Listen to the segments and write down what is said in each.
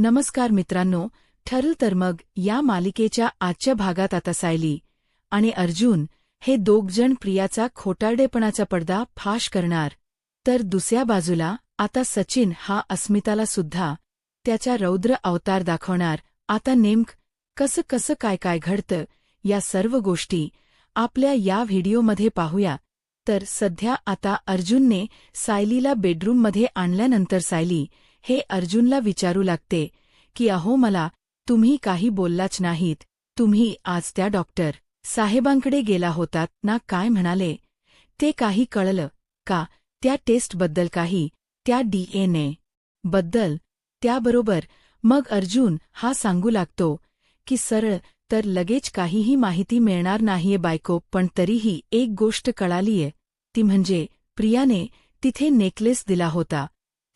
नमस्कार मित्रांनो, ठरल तर मग या मालिकेच्या आजच्या भागात आता सायली आणि अर्जुन हे दोघजण प्रियाचा खोटारडेपणाचा पडदा फाश करणार. तर दुसऱ्या बाजूला आता सचिन हा अस्मिताला सुद्धा त्याचा रौद्र अवतार दाखवणार. आता कसं कसं काय घडतं या सर्व गोष्टी आपल्या या व्हिडिओमध्ये पाहूया. तर सध्या आता अर्जुनने सायलीला बेडरूममध्ये आणल्यानंतर सायली हे अर्जुनला विचारू लागते की अहो मला तुम्ही काही बोललाच नाहीत. तुम्ही आज त्या डॉक्टर साहेबांकडे गेला होतात ना, काय म्हणाले ते काही कळलं का? त्या टेस्टबद्दल काही, त्या DNA बद्दल? त्याबरोबर मग अर्जुन हा सांगू लागतो की सरळ तर लगेच काहीही माहिती मिळणार नाहीये बायको, पण तरीही एक गोष्ट कळालीये, ती म्हणजे प्रियाने तिथे नेकलेस दिला होता.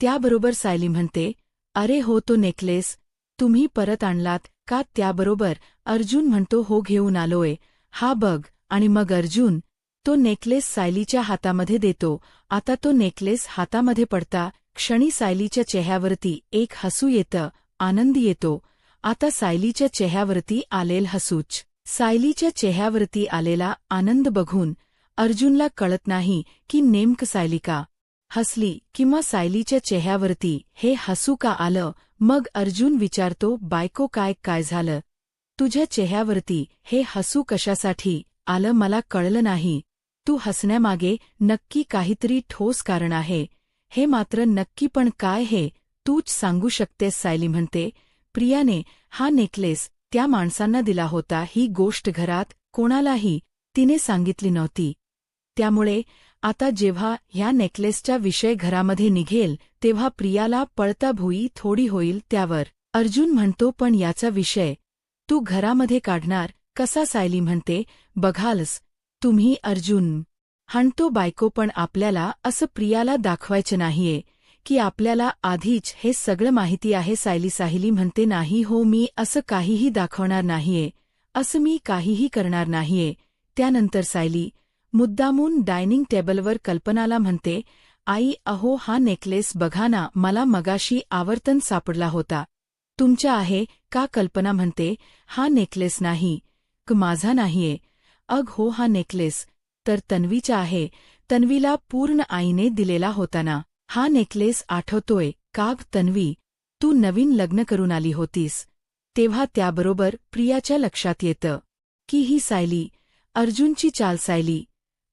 त्याबरोबर सायली म्हणते, अरे हो, तो नेकलेस तुम्ही परत आणलात का? त्याबरोबर अर्जुन म्हणतो, हो घेऊन आलोय, हा बघ. आणि मग अर्जुन तो नेकलेस सायलीच्या हातामध्ये देतो. आता तो नेकलेस हातामध्ये पडता क्षणी सायलीच्या चेहऱ्यावरती एक हसू येतं, आनंद येतो. आता सायलीच्या चेहऱ्यावरती आलेल हसूच सायलीच्या चेहऱ्यावरती आलेला आनंद बघून अर्जुनला कळत नाही की नेमकं सायली का हसली किंवा सायलीच्या चेहऱ्यावरती हे हसू का आलं. मग अर्जुन विचारतो, बायको काय झालं? तुझ्या चेहऱ्यावरती हे हसू कशासाठी आलं मला कळलं नाही. तू हसण्यामागे नक्की काहीतरी ठोस कारण आहे, हे मात्र नक्की पण काय हे तूच सांगू शकतेस. सायली म्हणते, प्रियाने हा नेकलेस त्या माणसांना दिला होता. ही गोष्ट घरात कोणालाही तिने सांगितली नव्हती. त्यामुळे आता जेव्हा ह्या नेकलेसचा विषय घरामध्ये निघेल तेव्हा प्रियाला पळताभुई थोडी होईल. त्यावर अर्जुन म्हणतो, पण याचा विषय तू घरामध्ये काढणार कसा? सायली म्हणते, बघालस तुम्ही. अर्जुन म्हणतो, बायको पण आपल्याला असं प्रियाला दाखवायचं नाहीये की आपल्याला आधीच हे सगळं माहिती आहे. सायली म्हणते, नाही हो, मी असं काहीही दाखवणार नाहीये, असं मी काहीही करणार नाहीये. त्यानंतर सायली मुद्दामून डायनिंग टेबलवर कल्पनाला म्हणते, आई अहो हा नेकलेस बघा ना, मला मगाशी आवर्तन सापडला होता, तुमच्या आहे का? कल्पना म्हणते, हा नेकलेस नाही माझा नाहीये. अग हो, हा नेकलेस तर तन्वीचा आहे, तन्वीला पूर्ण आईने दिलेला होता ना. हा नेकलेस आठवतोय का तन्वी? तू नवीन लग्न करून आली होतीस तेव्हा. त्याबरोबर प्रियाच्या लक्षात येतं की ही सायली, अर्जुनची चाल. सायली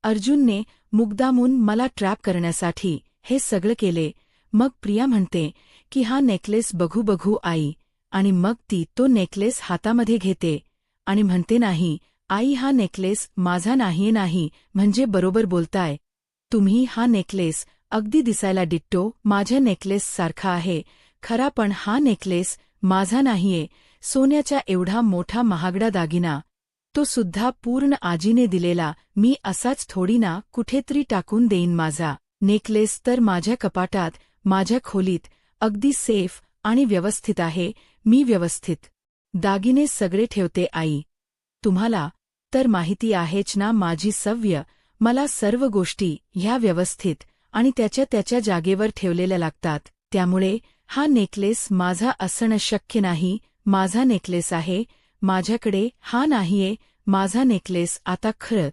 अर्जुनने मुद्दामून मला ट्रॅप करण्यासाठी हे सगळं केले. मग प्रिया म्हणते की हा नेकलेस बघू आई, आणि मग ती तो नेकलेस हातामध्ये घेते आणि म्हणते, नाही आई, हा नेकलेस माझा नाही म्हणजे बरोबर बोलताय तुम्ही. हा नेकलेस अगदी दिसायला डिट्टो माझ्या नेकलेस सारखा आहे खरा, पण हा नेकलेस माझा नाहीये. सोन्याचा एवढा मोठा महागडा दागिना, तो सुद्धा पूर्ण आजीने दिलेला. मी असाच थोडी ना कुठेतरी टाकून देईन. माझा नेकलेस तर माझ्या कपाटात, माझ्या खोलीत अगदी सेफ आणि व्यवस्थित आहे. मी व्यवस्थित दागिने सगळे ठेवते आई. तुम्हाला तर माहिती आहेच ना माझी सवय, मला सर्व गोष्टी ह्या व्यवस्थित आणि त्याच्या जागेवर ठेवलेल्या लागतात. त्यामुळे हा नेकलेस माझा असणं शक्य नाही. माझा नेकलेस आहे माझ्याकडे, हा नाहीये माझा नेकलेस. आता खरं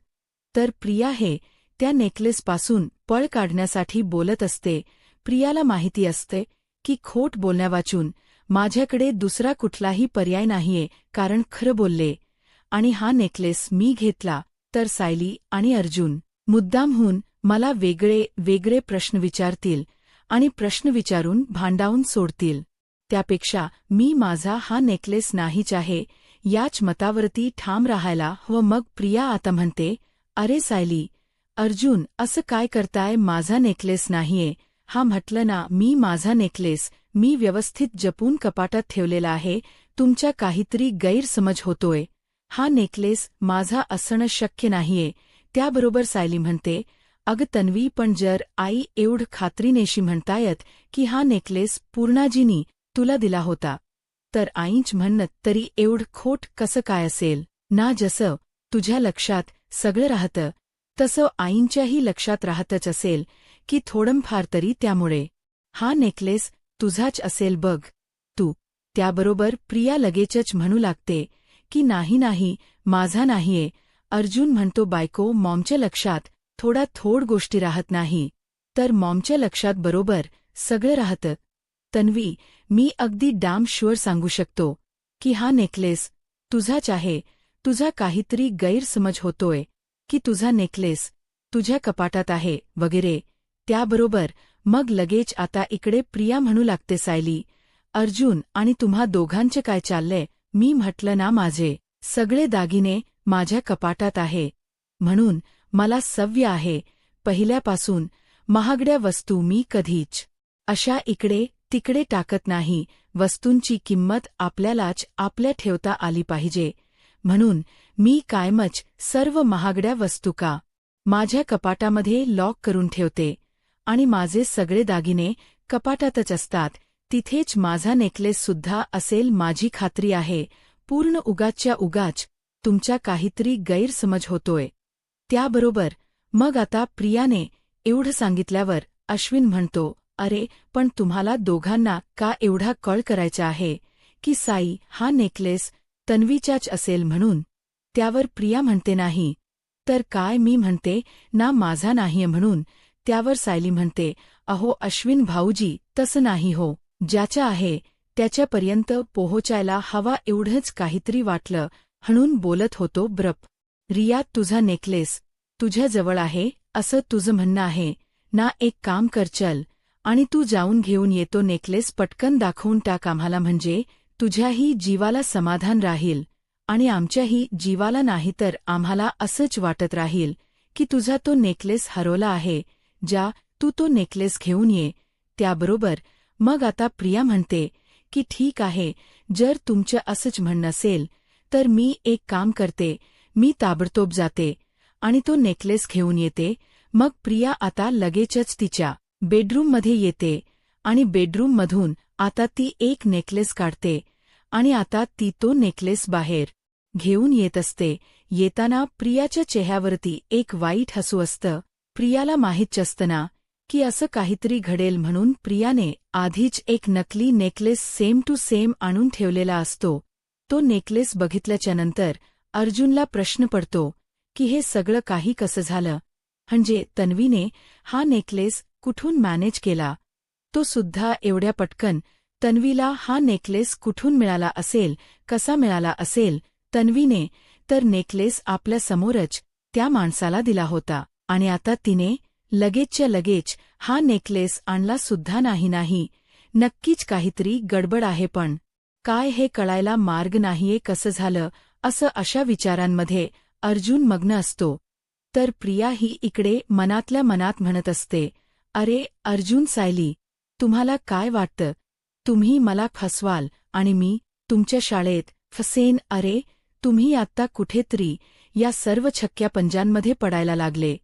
तर प्रिया हे त्या नेकलेसपासून पळ काढण्यासाठी बोलत असते. प्रियाला माहिती असते की खोट बोलण्यावाचून माझ्याकडे दुसरा कुठलाही पर्याय नाहीये, कारण खरं बोलले आणि हा नेकलेस मी घेतला तर सायली आणि अर्जुन मुद्दामहून मला वेगळे प्रश्न विचारतील आणि प्रश्न विचारून भांडावून सोडतील. त्यापेक्षा मी माझा हा नेकलेस नाहीच आहे याच मतावरती ठाम राहायला हवं. मग प्रिया आता म्हणते, अरे सायली, अर्जुन असं काय करताय? माझा नेकलेस नाहीये, हा म्हटलं ना मी. माझा नेकलेस मी व्यवस्थित जपून कपाटात ठेवलेला आहे. तुमच्या काहीतरी गैरसमज होतोय. हा नेकलेस माझा असणं शक्य नाहीये. त्याबरोबर सायली म्हणते, अग तन्वी, पण जर आई एवढं खात्रीनेशी म्हणतायत की हा नेकलेस पूर्णाजीनी तुला दिला होता, तर आईंच म्हणत तरी एवढं खोट कसं काय असेल ना? जसं तुझ्या लक्षात सगळं राहतं तसं आईंच्याही लक्षात राहतच असेल की थोडंफार तरी. त्यामुळे हा नेकलेस तुझाच असेल बघ तू. त्याबरोबर प्रिया लगेचच म्हणू लागते की नाही नाही, माझा नाहीये. अर्जुन म्हणतो बायको, मॉमच्या लक्षात थोड गोष्टी राहत नाही. तर मॉमच्या लक्षात बरोबर सगळं राहतं. तन्वी, मी अगदी डॅम शुअर सांगू शकतो की हा नेकलेस तुझाच आहे. तुझा काहीतरी गैरसमज होतोय की तुझा नेकलेस तुझ्या कपाटात आहे वगैरे. त्याबरोबर मग लगेच आता इकडे प्रिया म्हणू लागते सायली, अर्जुन आणि तुम्हा दोघांचे काय चाललंय? मी म्हटलं ना माझे सगळे दागिने माझ्या कपाटात आहे. म्हणून मला सवय आहे पहिल्यापासून महागड्या वस्तू मी कधीच अशा इकडे तिकडे टाकत नाही. वस्तूंची किंमत आपल्यालाच आपल्या ठेवता आली पाहिजे. म्हणून मी कायमच सर्व महागड्या वस्तू का माझ्या कपाटामध्ये लॉक करून ठेवते आणि माझे सगळे दागिने कपाटातच असतात. तिथेच माझा नेकलेससुद्धा असेल, माझी खात्री आहे. पूर्ण उगाचच्या उगाच तुमचा काहीतरी गैरसमज होतोय. त्याबरोबर मग आता प्रियाने एवढं सांगितल्यावर अश्विन म्हणतो, अरे पण तुम्हाला दोघांना का एवढा कळ करायचा आहे की साई हा नेकलेस तन्वीचाच असेल म्हणून? त्यावर प्रिया म्हणते नाही तर काय, मी म्हणते ना माझा नाहीये म्हणून. त्यावर सायली म्हणते, अहो अश्विन भाऊजी, तसं नाही हो. ज्याच्या आहे त्याच्यापर्यंत पोहोचायला हवा एवढंच काहीतरी वाटलं म्हणून बोलत होतो. ब्रप रिया, तुझा नेकलेस तुझ्याजवळ आहे असं तुझं म्हणणं आहे ना? एक काम कर, चल आणि तू जाऊन घेऊन येतो नेकलेस. पटकन दाखवून टाक आम्हाला, म्हणजे तुझ्याही जीवाला समाधान राहील आणि आमच्याही जीवाला. नाही तर आम्हाला असंच वाटत राहील की तुझा तो नेकलेस हरवला आहे. जा, तू तो नेकलेस घेऊन ये. त्याबरोबर मग आता प्रिया म्हणते की ठीक आहे, जर तुमचं असंच म्हणणं असेल तर मी एक काम करते, मी ताबडतोब जाते आणि तो नेकलेस घेऊन येते. मग प्रिया आता लगेचच तिच्या बेडरूममध्ये येते आणि बेडरूममधून आता ती एक नेकलेस काढते आणि आता ती तो नेकलेस बाहेर घेऊन येत असते. येताना प्रियाच्या चेहऱ्यावरती एक वाईट हसू असतं. प्रियाला माहीत असतं ना की असं काहीतरी घडेल, म्हणून प्रियाने आधीच एक नकली नेकलेस सेम टू सेम आणून ठेवलेला असतो. तो नेकलेस बघितल्याच्यानंतर अर्जुनला प्रश्न पडतो की हे सगळं काही कसं झालं, म्हणजे तन्वीने हा नेकलेस कुठून मॅनेज केला? तो सुद्धा एवढ्या पटकन. तन्वीला हा नेकलेस कुठून मिळाला असेल, कसा मिळाला असेल? तन्वीने तर नेकलेस आपल्या समोरच त्या माणसाला दिला होता आणि आता तिने लगेचच्या लगेच हा नेकलेस आणला सुद्धा नाही. नाही, नक्कीच काहीतरी गडबड आहे, पण काय हे कळायला मार्ग नाहीये. कसं झालं असं? अशा विचारांमध्ये अर्जुन मग्न असतो. तर प्रिया ही इकडे मनातल्या मनात म्हणत असते, अरे अर्जुन, सायली, तुम्हाला काय वाटतं? तुम्ही मला फसवाल आणि मी तुमच्या शाळेत फसेन? अरे तुम्ही आत्ता कुठेतरी या सर्व छक्क्या पंजांमध्ये पडायला लागले,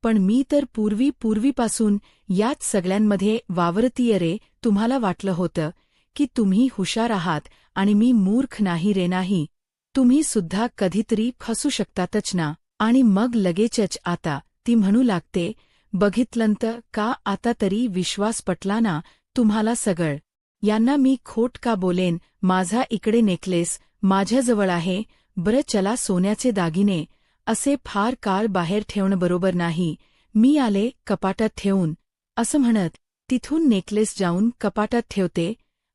पण मी तर पूर्वीपासून याच सगळ्यांमध्ये वावरतीये रे. तुम्हाला वाटलं होतं की तुम्ही हुशार आहात आणि मी मूर्ख नाही रे. नाही, तुम्ही सुद्धा कधीतरी फसू शकतातच ना. आणि मग लगेचच आता ती म्हणू लागते, बघितलंत का, आता तरी विश्वास पटला ना तुम्हाला सगळं? यांना मी खोट का बोलेन? माझा इकडे नेकलेस माझ्याजवळ आहे. बरं चला, सोन्याचे दागिने असे फार काळ बाहेर ठेवणं बरोबर नाही. मी आले कपाटात ठेवून, असं म्हणत तिथून नेकलेस जाऊन कपाटात ठेवते.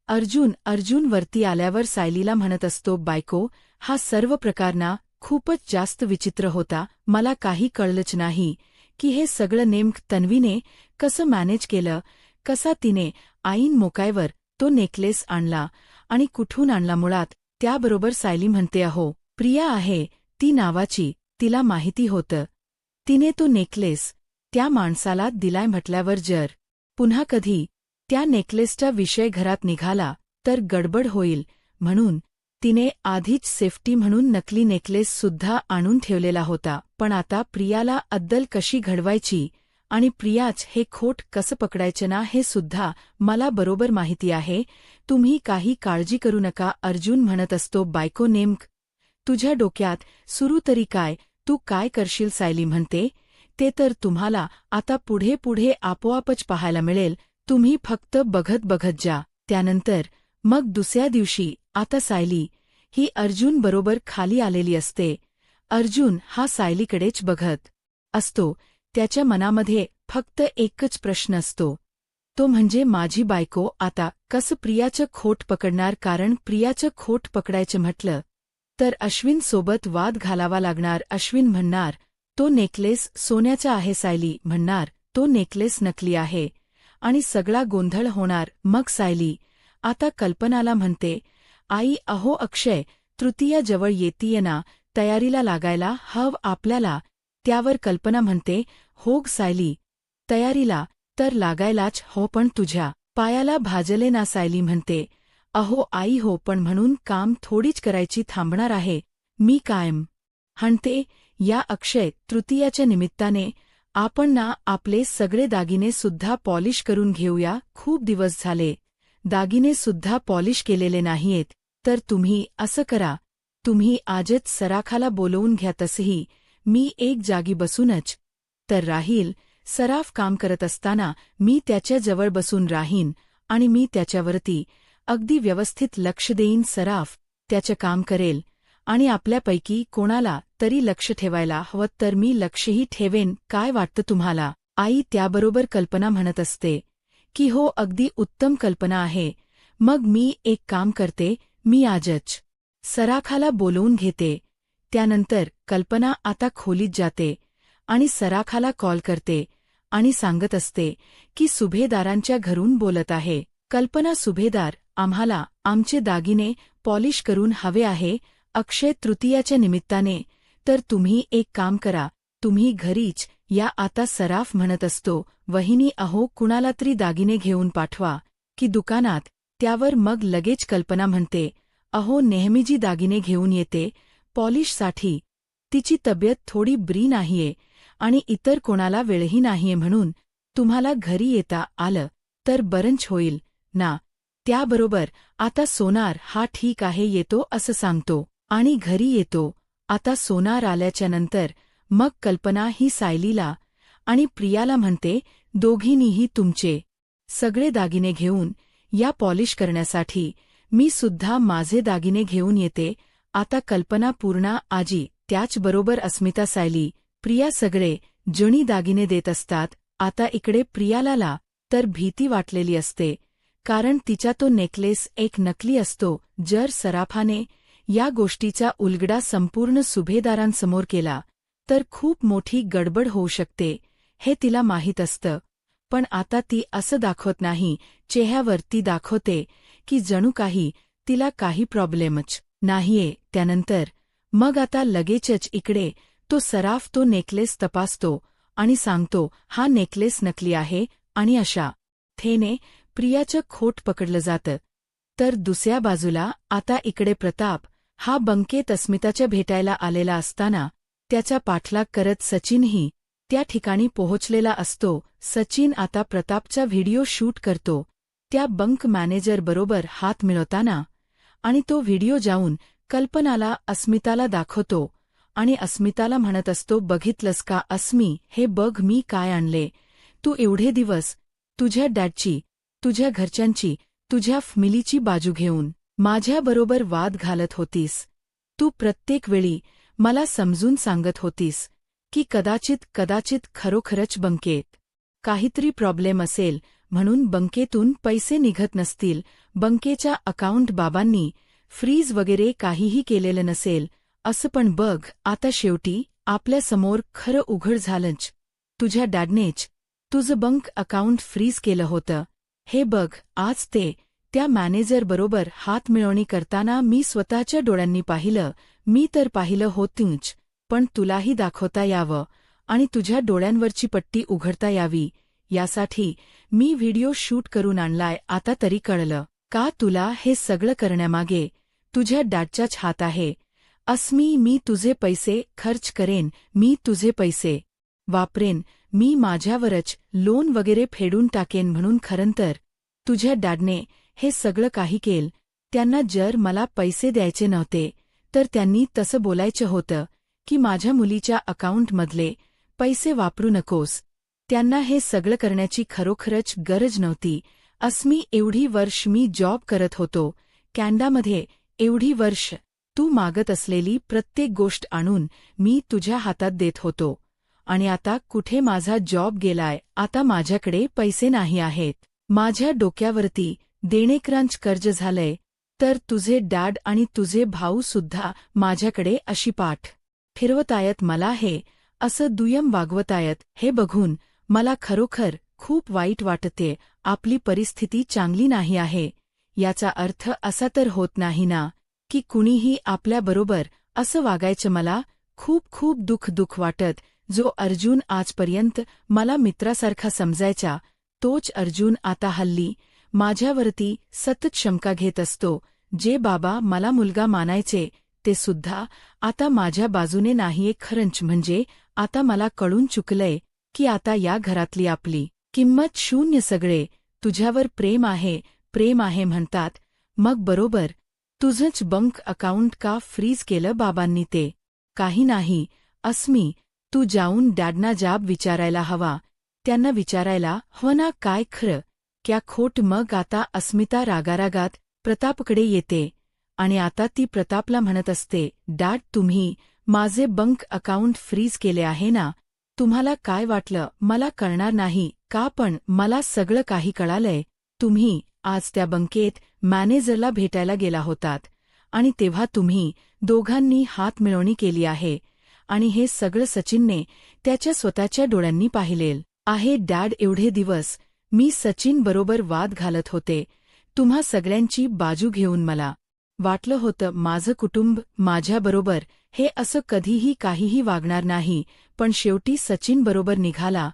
अर्जुन वरती आल्यावर सायलीला म्हणत असतो, बायको, हा सर्व प्रकार ना खूपच जास्त विचित्र होता. मला काही कळलंच नाही की हे सगळं नेमकं तन्वीने कसं मॅनेज केलं, कसा तिने ऐन मोकायवर तो नेकलेस आणला आणि कुठून आणला मुळात. त्याबरोबर सायली म्हणते, अहो प्रिया आहे ती नावाची, तिला माहिती होतं. तिने तो नेकलेस त्या माणसाला दिलाय म्हटल्यावर जर पुन्हा कधी त्या नेकलेसचा विषय घरात निघाला तर गडबड होईल, म्हणून तिने आधीच सेफ्टी म्हणून नकली नेकलेस सुद्धा आणून ठेवलेला होता. पण आता प्रियाला अद्दल कशी घडवायची आणि प्रियाच हे खोट कसं पकडायचं ना, हे सुद्धा मला बरोबर माहिती आहे. तुम्ही काही काळजी करू नका. अर्जुन म्हणत असतो, बायको, नेमक तुझ्या डोक्यात सुरू तरी काय? तू काय करशील? सायली म्हणते, ते तर तुम्हाला आता पुढे आपोआपच पाहायला मिळेल. तुम्ही फक्त बघत जा. त्यानंतर मग दुसऱ्या दिवशी आता सायली ही अर्जुन बरोबर खाली आलेली असते. अर्जुन हा सायलीकडेच बघत असतो. त्याच्या मनामध्ये फक्त एकच प्रश्न असतो, तो म्हणजे माझी बायको आता कसं प्रियाचं खोट पकडणार. कारण प्रियाचं खोट पकडायचं म्हटलं तर अश्विनसोबत वाद घालावा लागणार. अश्विन म्हणणार तो नेकलेस सोन्याचा आहे, सायली म्हणणार तो नेकलेस नकली आहे, आणि सगळा गोंधळ होणार. मग सायली आता कल्पनाला म्हणते, आई अहो अक्षय तृतीया जवळ येतीये ना, तयारीला लागायला हवं आपल्याला. त्यावर कल्पना म्हणते, हो सायली तयारीला तर लागायलाच हो, पण तुझ्या पायाला भाजले ना. सायली म्हणते, अहो आई हो, पण म्हणून काम थोडीच करायची थांबणार आहे मी कायम. म्हणते या अक्षय तृतीयाच्या निमित्ताने आपण ना आपले सगळे दागिने सुद्धा पॉलिश करून घेऊया. खूप दिवस झाले दागिने सुद्धा पॉलिश केलेले नाहीयेत. तर तुम्ही असं करा, तुम्ही आजच सराखाला बोलवून घ्या. तसही मी एक जागी बसूनच तर राहील. सराफ काम करत असताना मी त्याच्याजवळ बसून राहीन आणि मी त्याच्यावरती अगदी व्यवस्थित लक्ष देईन. सराफ त्याचं काम करेल आणि आपल्यापैकी कोणाला तरी लक्ष ठेवायला हवं तर मी लक्षही ठेवेन. काय वाटतं तुम्हाला आई. त्याबरोबर कल्पना म्हणत असते की हो अगदी उत्तम कल्पना आहे. मग मी एक काम करते, मी आजच सराखाला बोलवून घेते. त्यानंतर कल्पना आता खोलीत जाते आणि सराखाला कॉल करते आणि सांगत असते की सुभेदारांच्या घरून बोलत आहे. कल्पना सुभेदार आम्हाला आमचे दागिने पॉलिश करून हवे आहे अक्षय तृतीयाच्या निमित्ताने. तर तुम्ही एक काम करा, तुम्ही घरीच या आता. सराफ म्हणत असतो, वहिनी अहो कुणाला तरी दागिने घेऊन पाठवा की दुकानात. त्यावर मग लगेच कल्पना म्हणते, अहो नेहमीजी दागिने घेऊन येते पॉलिशसाठी. तिची तब्येत थोडी बरी नाहीये आणि इतर कोणाला वेळही नाहीये, म्हणून तुम्हाला घरी येता आलं तर बरंच होईल ना. त्याबरोबर आता सोनार हा ठीक आहे येतो असं सांगतो आणि घरी येतो. आता सोनार आल्याच्यानंतर मग कल्पना ही सायलीला आणि प्रियाला म्हणते, दोघींनीही तुमचे सगळे दागिने घेऊन या पॉलिश करण्यासाठी. मी सुद्धा माझे दागिने घेऊन येते. आता कल्पना पूर्णा आजी त्याचबरोबर अस्मिता सायली प्रिया सगळे जणी दागिने देत असतात. आता इकडे प्रियाला तर भीती वाटलेली असते, कारण तिचा तो नेकलेस एक नकली असतो. जर सराफाने या गोष्टीचा उलगडा संपूर्ण सुभेदारांसमोर केला तर खूप मोठी गडबड होऊ शकते हे तिला माहीत असतं. पण आता ती असं दाखवत नाही. चेहऱ्यावर ती दाखवते की जणू काही तिला काही प्रॉब्लेमच नाहीये. त्यानंतर मग आता लगेचच इकडे तो सराफ तो नेकलेस तपासतो आणि सांगतो हा नेकलेस नकली आहे, आणि अशा थेने प्रियाचं खोट पकडलं जातं. तर दुसऱ्या बाजूला आता इकडे प्रताप हा बंकेत अस्मिताच्या भेटायला आलेला असताना त्याचा पाठलाग करत सचिनही त्या ठिकाणी पोहोचलेला असतो. सचिन आता प्रतापचा व्हिडिओ शूट करतो त्या बंक मॅनेजर बरोबर हात मिळवताना, आणि तो व्हिडिओ जाऊन कल्पनाला अस्मिताला दाखवतो आणि अस्मिताला म्हणत असतो, बघितलंस का अस्मी, हे बघ मी काय आणले. तू एवढे दिवस तुझ्या डॅडची, तुझ्या घरच्यांची, तुझ्या फॅमिलीची बाजू घेऊन माझ्याबरोबर वाद घालत होतीस. तू प्रत्येक वेळी मला समजून सांगत होतीस की कदाचित खरोखरच बंकेत काहीतरी प्रॉब्लेम असेल, म्हणून बंकेतून पैसे निघत नसतील, बंकेच्या अकाउंट बाबांनी फ्रीज वगैरे काहीही केलेलं नसेल असं. पण बघ आता शेवटी आपल्यासमोर खरं उघड झालंच. तुझ्या डॅडनेच तुझं बंक अकाउंट फ्रीज केलं होतं. हे बघ आज ते त्या मॅनेजर बरोबर हात मिळवणी करताना मी स्वतःच्या डोळ्यांनी पाहिलं. मी तर पाहिलं होतंच, पण तुलाही दाखवता यावं आणि तुझ्या डोळ्यांवरची पट्टी उघडता यावी यासाठी मी व्हिडिओ शूट करून आणलाय. आता तरी कळलं का तुला हे सगळं करण्यामागे तुझ्या डॅडचाच हात आहे. अस्मी मी तुझे पैसे खर्च करेन, मी तुझे पैसे वापरेन, मी माझ्यावरच लोन वगैरे फेडून टाकेन. म्हणून खरंतर तुझ्या डॅडने हे सगळं काही केलं. त्यांना जर मला पैसे द्यायचे नव्हते तर त्यांनी तसं बोलायचं होतं की माझ्या मुलीच्या अकाउंटमधले पैसे वापरू नकोस. त्यांना हे सगळं करण्याची खरोखरच गरज नव्हती. अस्मी, एवढी वर्ष मी जॉब करत होतो कॅनडामध्ये, एवढी वर्ष तू मागत असलेली प्रत्येक गोष्ट आणून मी तुझ्या हातात देत होतो. आणि आता कुठे माझा जॉब गेलाय, आता माझ्याकडे पैसे नाही आहेत. माझ्या डोक्यावरती देणेकरांच कर्ज झालंय, तर तुझे डॅड आणि तुझे भाऊ सुद्धा माझ्याकडे अशी पाठ फिरवतायत मला, हे असं दुय्यम वागवतायत. हे बघून मला खरोखर खूप वाईट वाटते. आपली परिस्थिती चांगली नाही आहे याचा अर्थ असा तर होत नाही ना की कुणीही आपल्याबरोबर असं वागायचं. मला खूप खूप दुःख वाटत. जो अर्जुन आजपर्यंत मला मित्रासारखा समजायचा, तोच अर्जुन आता हल्ली माझ्यावरती सतत शंका घेत असतो. जे बाबा मला मुलगा मानायचे ते सुद्धा आता माझ्या बाजूने नाहीये. खरंच म्हणजे आता मला कळून चुकलंय की आता या घरातली आपली किंमत शून्य. सगळे तुझ्यावर प्रेम आहे म्हणतात, मग बरोबर तुझंच बँक अकाउंट का फ्रीज केलं बाबांनी? ते काही नाही अस्मी, तू जाऊन डॅडना जाब विचारायला हवा. त्यांना विचारायला हवं ना काय खरं क्या खोट. मग आता अस्मिता रागारागात प्रतापकडे येते आणि आता ती प्रतापला म्हणत असते, डॅड तुम्ही माझे बँक अकाउंट फ्रीज केले आहे ना, तुम्हाला काय वाटलं मला कळणार नाही का? पण मला सगळं काही कळालंय. तुम्ही आज त्या बँकेत मॅनेजरला भेटायला गेला होतात आणि तेव्हा तुम्ही दोघांनी हातमिळवणी केली आहे आणि हे सगळं सचिनने त्याच्या स्वतःच्या डोळ्यांनी पाहिलेलं आहे. डॅड, एवढे दिवस मी सचिन बरोबर वाद घालत होते, तुम्हा सगळ्यांची बाजू घेऊन. मला वाटलं होतं माझं कुटुंब माझ्याबरोबर हे असं कधीही काहीही वागणार नाही, पण शेवटी सचिन बरोबर निघाला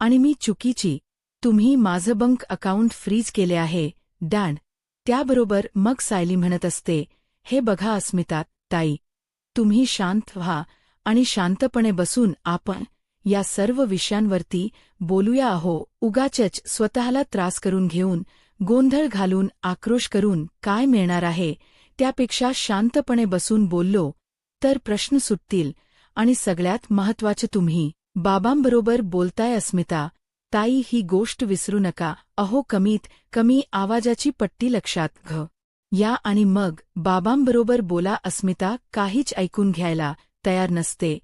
आणि मी चुकीची. तुम्ही माझं बँक अकाउंट फ्रीज केले आहे डॅड. त्याबरोबर मग सायली म्हणत असते, हे बघा अस्मिता ताई, तुम्ही शांत व्हा आणि शांतपणे बसून आपण या सर्व विषयांवरती बोलूया. उगाचच स्वतःला त्रास करून घेऊन, गोंधळ घालून, आक्रोश करून काय मिळणार आहे? त्यापेक्षा शांतपणे बसून बोललो तर प्रश्न सुटतील. आणि सगळ्यात महत्त्वाचं, तुम्ही बाबांबरोबर बोलताय अस्मिता ताई, ही गोष्ट विसरू नका. कमीत कमी आवाजाची पट्टी लक्षात घ्या या आणि मग बाबांबरोबर बोला. अस्मिता काहीच ऐकून घ्यायला तयार नसते.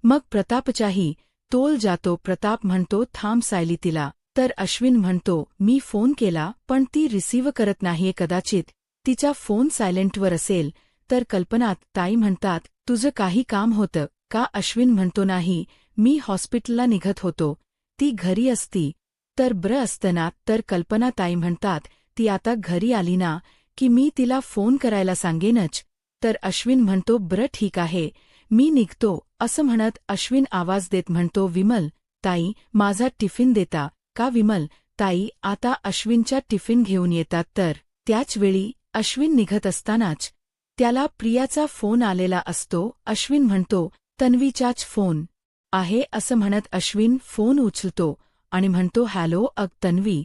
मग प्रतापचाही तोल जातो. प्रताप म्हणतो, थांब सायली तिला. तर अश्विन म्हणतो, मी फोन केला पण ती रिसीव्ह करत नाहीये, कदाचित तिचा फोन सायलेंटवर असेल. तर कल्पना ताई म्हणतात, तुझं काही काम होतं का? अश्विन म्हणतो, नाही, मी हॉस्पिटलला निघत होतो. ती घरी असती तर बरं असतं ना. तर कल्पना ताई म्हणतात, ती आता घरी आली ना की मी तिला फोन करायला सांगेनच. तर अश्विन म्हणतो, बरं ठीक आहे, मी निघतो. असं म्हणत अश्विन आवाज देत म्हणतो, विमल ताई, माझा टिफिन देता का? विमल ताई आता अश्विनच्या टिफिन घेऊन येतात. तर त्याचवेळी अश्विन निघत असतानाच त्याला प्रियाचा फोन आलेला असतो. अश्विन म्हणतो, तन्वीचाच फोन आहे असं म्हणत अश्विन फोन उचलतो आणि म्हणतो, हॅलो तन्वी,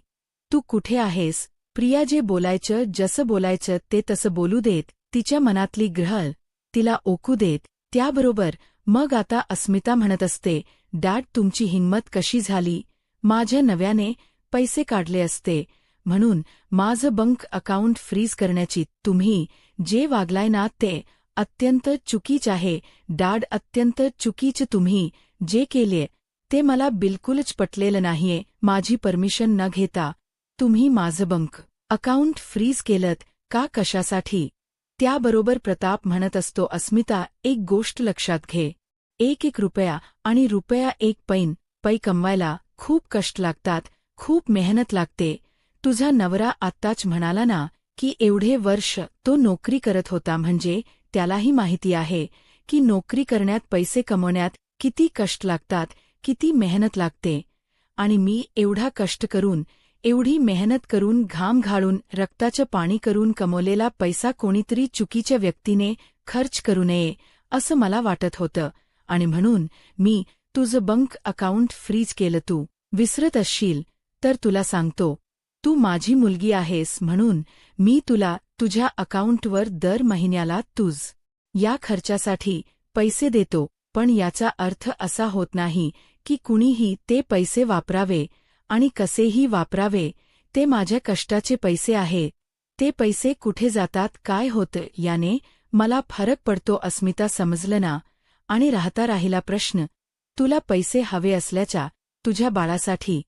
तू कुठे आहेस? प्रिया जे बोलायचं, जसं बोलायचं ते तसं बोलू देत. तिच्या मनातली ग्रहळ तिला ओकू देत. त्याबरोबर मग आता अस्मिता म्हणत असते, डॅड तुमची हिंमत कशी झाली? माझ्या नव्याने पैसे काढले असते म्हणून माझं बँक अकाउंट फ्रीज करण्याची. तुम्ही जे वागलाय ना ते अत्यंत चुकीच आहे डॅड, अत्यंत चुकीचं. तुम्ही जे केले ते मला बिलकुलच पटलेलं नाहीये. माझी परमिशन न घेता तुम्ही माझं बँक अकाउंट फ्रीज केलंत का? कशासाठी? त्याबरोबर प्रताप म्हणत असतो, अस्मिता एक गोष्ट लक्षात घे, एक रुपया आणि रुपया एक पै कमवायला खूप कष्ट लागतात, खूप मेहनत लागते. तुझा नवरा आत्ताच म्हणाला ना की एवढे वर्ष तो नोकरी करत होता, म्हणजे त्यालाही माहिती आहे की नोकरी करण्यात, पैसे कमवण्यात किती कष्ट लागतात, किती मेहनत लागते. आणि मी एवढा कष्ट करून, एवढी मेहनत करून, घाम घालून, रक्ताचं पाणी करून कमवलेला पैसा कोणीतरी चुकीच्या व्यक्तीने खर्च करू नये असं मला वाटत होतं आणि म्हणून मी तुझं बँक अकाउंट फ्रीज केलं. तू विसरत असशील तर तुला सांगतो, तू माझी मुलगी आहेस म्हणून मी तुला तुझ्या अकाउंटवर दर महिन्याला तुझ या खर्चासाठी पैसे देतो. पण याचा अर्थ असा होत नाही की कुणीही ते पैसे वापरावे आणि कसेही वापरावे. ते माझ्या कष्टाचे पैसे आहे. ते पैसे कुठे जातात, काय होतं याने मला फरक पडतो अस्मिता, समजलं ना. आणि राहिला प्रश्न, तुला पैसे हवे असल्याच्या, तुझ्या बाळासाठी,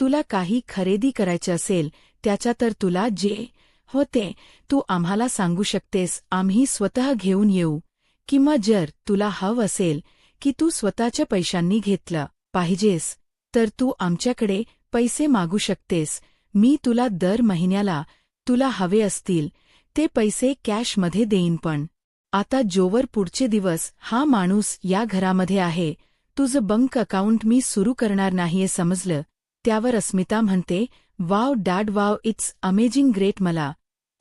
तुला काही खरेदी करायचे असेल त्याच्या, तर तुला जे होते तू आम्हाला सांगू शकतेस, आम्ही स्वतः घेऊन येऊ. किंवा जर तुला हवं असेल की तू स्वतःच्या पैशांनी घेतलं पाहिजेस तर तू आमच्याकडे पैसे मागू शकतेस. मी तुला दर महिन्याला तुला हवे असतील ते पैसे कॅशमध्ये देईन. पण आता जोवर पुढचे दिवस हा माणूस या घरामध्ये आहे, तुझं बँक अकाउंट मी सुरू करणार नाहीये, समजलं. त्यावर अस्मिता म्हणते, wow dad wow, it's amazing great. मला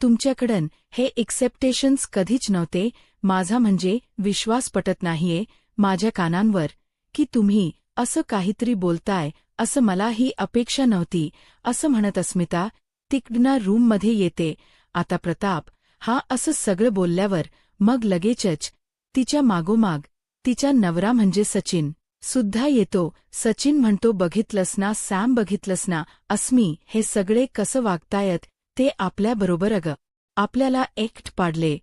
तुमच्याकडून हे एक्सेप्टेशन्स कधीच नव्हते. माझा म्हणजे विश्वास पटत नाहीये माझ्या कानांवर की तुम्ही असं काहीतरी बोलताय, असं मला ही अपेक्षा नव्हती. असं म्हणत अस्मिता तिकडनं रूममध्ये येते. आता प्रताप हा असं सगळं बोलल्यावर मग लगेचच तिच्या मागोमाग तिचा नवरा म्हणजे सचिन सुद्धा येतो. सचिन म्हणतो, बघितलंस ना सॅम, बघितलंस ना अस्मी, हे सगळे कसं वागतायत ते आपल्याबरोबर. अगं आपल्याला एकट पाडले.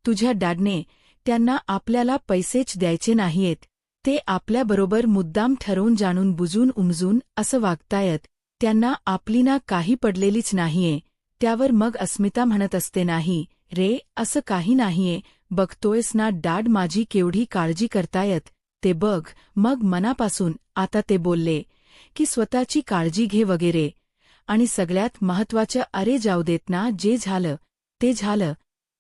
तुझ्या डॅडने त्यांना आपल्याला पैसेच द्यायचे नाहीयेत. ते आपल्याबरोबर मुद्दाम ठरवून जाणून बुजून उमजून असं वागतायत. त्यांना आपली ना काही पडलेलीच नाहीये. त्यावर मग अस्मिता म्हणत असते, नाही रे, असं काही नाहीये. बघतोयस ना डॅड माझी केवढी काळजी करतायत ते बघ. मग मनापासून आता ते बोलले की स्वतःची काळजी घे वगैरे. आणि सगळ्यात महत्वाचं, अरे जाऊ देत ना, जे झालं ते झालं.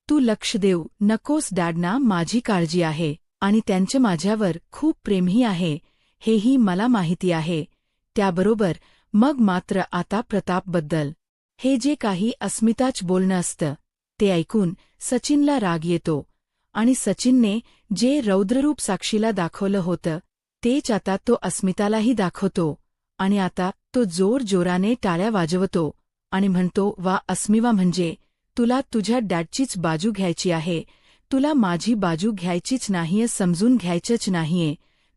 तू लक्ष देऊ नकोस डॅडना, माझी काळजी आहे आणि त्यांचं माझ्यावर खूप प्रेमही आहे, हेही मला माहिती आहे. त्याबरोबर मग मात्र आता प्रतापबद्दल हे जे काही अस्मिताच बोलणं असतं ते ऐकून सचिनला राग येतो. आणि सचिनने जे रौद्ररूप साक्षीला दाखवलं होतं तेच आता तो अस्मितालाही दाखवतो. आणि आता तो जोरजोराने टाळ्या वाजवतो आणि म्हणतो, वा अस्मिवा, म्हणजे तुला तुझ्या डॅडचीच बाजू घ्यायची आहे, तुला माझी बाजू घ्यायचीच नाहीये, समजून घ्यायचंच नाहीये.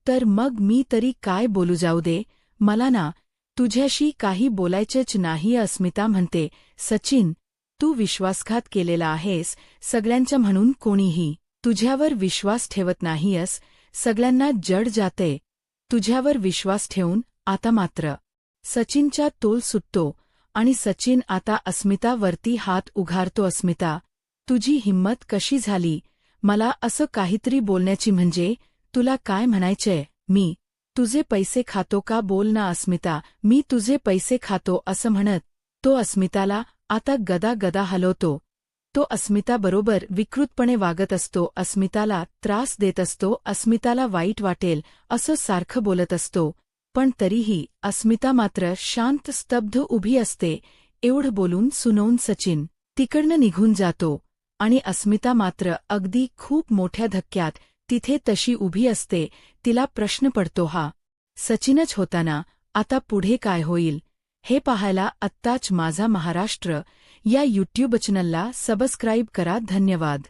तर मग मी तरी काय बोलू, जाऊ दे मला ना तुझ्याशी काही बोलायचंच नाही. अस्मिता म्हणते, सचिन, तू विश्वासघात केलेला आहेस सगळ्यांच्या, म्हणून कोणीही तुझ्यावर विश्वास ठेवत नाहीयस. सगळ्यांना जड जाते तुझ्यावर विश्वास ठेवून. आता मात्र सचिनचा तोल सुटतो आणि सचिन आता अस्मितावरती हात उघारतो. अस्मिता, तुझी हिंमत कशी झाली मला असं काहीतरी बोलण्याची? म्हणजे तुला काय म्हणायचंय? मी तुझे पैसे खातो का? बोल ना अस्मिता, मी तुझे पैसे खातो असं म्हणत तो अस्मिताला आता गदा हलवतो. तो अस्मिताबरोबर विकृतपणे वागत असतो, अस्मिताला त्रास देत असतो, अस्मिताला वाईट वाटेल असं सारखं बोलत असतो. पण तरीही अस्मिता मात्र शांत स्तब्ध उभी असते. एवढं बोलून सुनवून सचिन तिकडनं निघून जातो आणि अस्मिता मात्र अगदी खूप मोठ्या धक्क्यात तिथे तशी उभी असते. तिला प्रश्न पडतो, हा सचिनच होता ना, आता पुढे काय होईल? हे पाहायला आत्ताच माझा महाराष्ट्र या यूट्यूब चॅनलला सबस्क्राईब करा. धन्यवाद.